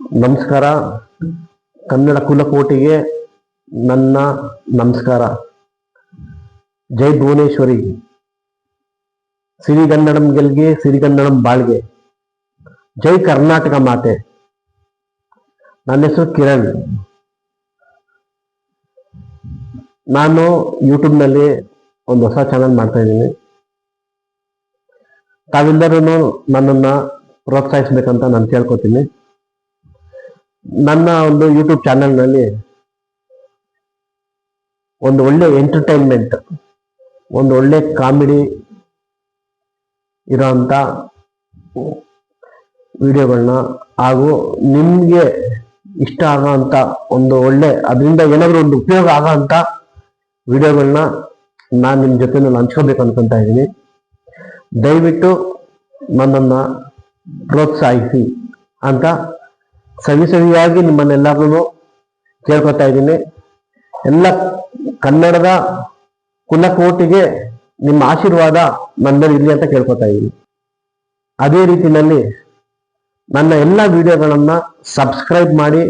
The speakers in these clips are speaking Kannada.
ನಮಸ್ಕಾರ. ಕನ್ನಡ ಕುಲಕೋಟಿಗೆ ನನ್ನ ನಮಸ್ಕಾರ. ಜೈ ಭುವನೇಶ್ವರಿ. ಸಿರಿಗನ್ನಡಂ ಗೆಲ್ಗೆ, ಸಿರಿಗನ್ನಡಂ ಬಾಳ್ಗೆ. ಜೈ ಕರ್ನಾಟಕ ಮಾತೆ. ನನ್ನ ಹೆಸರು ಕಿರಣ್. ನಾನು ಯೂಟ್ಯೂಬ್ನಲ್ಲಿ ಒಂದು ಹೊಸ ಚಾನಲ್ ಮಾಡ್ತಾ ಇದ್ದೀನಿ. ತಾವೆಲ್ಲರೂ ನನ್ನನ್ನ ಪ್ರೋತ್ಸಾಹಿಸ್ಬೇಕಂತ ನಾನು ಕೇಳ್ಕೊತೀನಿ. ನನ್ನ ಒಂದು ಯೂಟ್ಯೂಬ್ ಚಾನೆಲ್ನಲ್ಲಿ ಒಂದು ಒಳ್ಳೆ ಎಂಟರ್ಟೈನ್ಮೆಂಟ್, ಒಂದು ಒಳ್ಳೆ ಕಾಮಿಡಿ ಇರೋಂಥ ವಿಡಿಯೋಗಳನ್ನ ಹಾಗೂ ನಿಮಗೆ ಇಷ್ಟ ಆಗೋಂಥ ಒಂದು ಒಳ್ಳೆ, ಅದರಿಂದ ಏನಾದರೂ ಒಂದು ಉಪಯೋಗ ಆಗೋಂಥ ವಿಡಿಯೋಗಳನ್ನ ನಾನು ನಿಮ್ಮ ಜೊತೆ ಹಂಚ್ಕೋಬೇಕು ಅನ್ಕೊಂತ ಇದ್ದೀನಿ. ದಯವಿಟ್ಟು ನನ್ನನ್ನು ಪ್ರೋತ್ಸಾಹಿಸಿ ಅಂತ ಸವಿಯಾಗಿ ನಿಮ್ಮನ್ನೆಲ್ಲರೂ ಕೇಳ್ಕೊತಾ ಇದ್ದೀನಿ. ಎಲ್ಲ ಕನ್ನಡದ ಕುಲಕೋಟಿಗೆ ನಿಮ್ಮ ಆಶೀರ್ವಾದ ನನ್ನ ಇರಲಿ ಅಂತ ಕೇಳ್ಕೊತಾ ಇದ್ದೀನಿ. ಅದೇ ರೀತಿಯಲ್ಲಿ ನನ್ನ ಎಲ್ಲ ವಿಡಿಯೋಗಳನ್ನು ಸಬ್ಸ್ಕ್ರೈಬ್ ಮಾಡಿ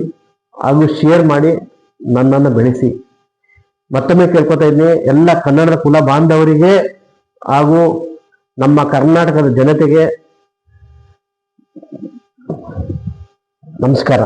ಹಾಗೂ ಶೇರ್ ಮಾಡಿ ನನ್ನನ್ನು ಬೆಳೆಸಿ. ಮತ್ತೊಮ್ಮೆ ಕೇಳ್ಕೊತಾ ಇದ್ದೀನಿ, ಎಲ್ಲ ಕನ್ನಡದ ಕುಲ ಬಾಂಧವರಿಗೆ ಹಾಗೂ ನಮ್ಮ ಕರ್ನಾಟಕದ ಜನತೆಗೆ ನಮಸ್ಕಾರ.